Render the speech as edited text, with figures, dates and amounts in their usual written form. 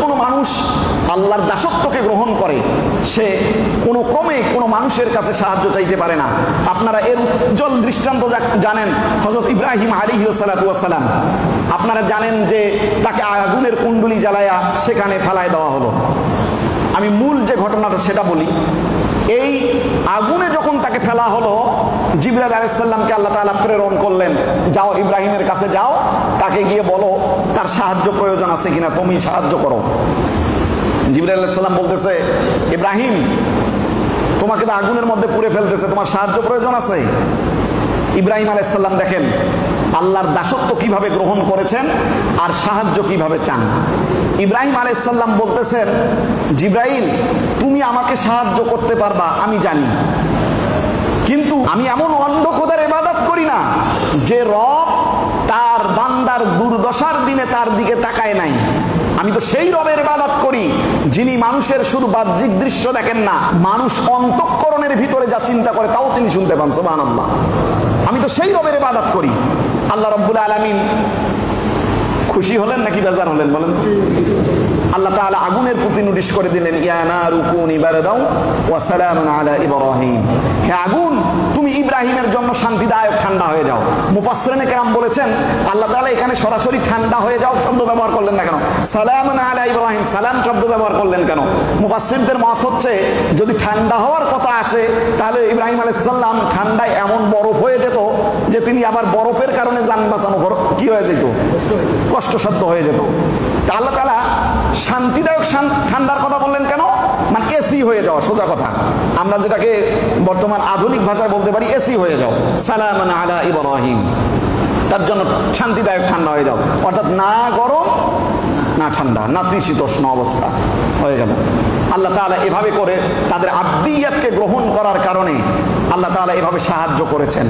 কোনো মানুষ আল্লাহর দাসত্বকে গ্রহণ করে সে কোনো ক্রমে কোনো মানুষের কাছে সাহায্য চাইতে পারে না। আপনারা এর উজ্জ্বল দৃষ্টান্ত জানেন, হযরত ইব্রাহিম আলাইহিস সালাতু ওয়াস সালাম। আপনারা জানেন যে তাকে আগুনের কুণ্ডুলি জ্বালায়া সেখানে ফেলায় দেওয়া হলো। আমি মূল যে ঘটনাটা সেটা বলি। এই আগুনে যখন তাকে ফেলা হলো, জিবরাইল আলাইহিস সালামকে আল্লাহ তাআলা প্রেরণ করলেন, যাও ইব্রাহিমের কাছে যাও, তাকে গিয়ে বলো তার সাহায্য প্রয়োজন আছে কিনা, তুমি সাহায্য করো। জিবরাইল আলাইহিস সালাম বলতেছে, ইব্রাহিম তোমাকে তো আগুনের মধ্যে পুড়ে ফেলতেছে, তোমার সাহায্য প্রয়োজন আছে? ইব্রাহিম আলাইহিস সালাম দেখেন আল্লাহর দাসত্ব কিভাবে গ্রহণ করেছেন আর সাহায্য কিভাবে চান। ইব্রাহিম আলাইহিস সালাম বলতেছেন, জিবরাইল তুমি আমাকে সাহায্য করতে পারবা আমি জানি, কিন্তু আমি এমন অন্ধ খোদার ইবাদত করি না যে রব তার বান্দার দুর্দশার দিনে তার দিকে তাকায় নাই। আমি তো সেই রবের ইবাদত করি যিনি মানুষের শুধু বাহ্যিক দৃশ্য দেখেন না, মানুষ অন্তঃকরণের ভিতরে যা চিন্তা করে তাও তিনি শুনতে পান। সুবহানাল্লাহ। আমি তো সেই রবের ইবাদত করি। আল্লাহ রাব্বুল আলামিন খুশি হলেন নাকি বেজার হলেন বলেন তো? আল্লাহ তাআলা আগুনের প্রতি নোটিশ করে দিলেন, ইয়া নারু কুনি বারদাও ওয়া সালামুন আলা ইব্রাহিম। হে আগুন তুমি ইব্রাহিমের জন্য শান্তিদায়ক ঠান্ডা হয়ে যাও। মুফাসসিরিনে কেরাম বলেছেন আল্লাহ তাআলা এখানে সরাসরি ঠান্ডা হয়ে যাও শব্দ ব্যবহার করলেন না কেন, সালামুন আলা ইব্রাহিম সালাম শব্দ ব্যবহার করলেন কেন? মুফাসসিরদের মত হচ্ছে যদি ঠান্ডা হওয়ার কথা আসে তাহলে ইব্রাহিম আলাইহিস সালাম ঠান্ডায় এমন বরফ হয়ে যেত যে তিনি আবার বরফের কারণে জান বাঁচানো কি হয়ে যেত, কষ্টসাধ্য হয়ে যেত। তা আল্লাহ তাআলা শান্তিদায়ক ঠান্ডার কথা বললেন কেন? মানে এসি হয়ে যাওয়া, সোজা কথা আমরা যেটাকে বর্তমান আধুনিক ভাষায় বলতে পারি এসি হয়ে যাও, সালামান আলা ইব্রাহিম, তার জন্য শান্তিদায়ক ঠান্ডা হয়ে যাও। অর্থাৎ না গরম না ঠান্ডা, নাতিশীতোষ্ণ অবস্থা হয়ে গেল। আল্লাহ তাআলা এভাবে করে তাদের আব্দিয়াতকে গ্রহণ করার কারণে আল্লাহ তাআলা এভাবে সাহায্য করেছেন।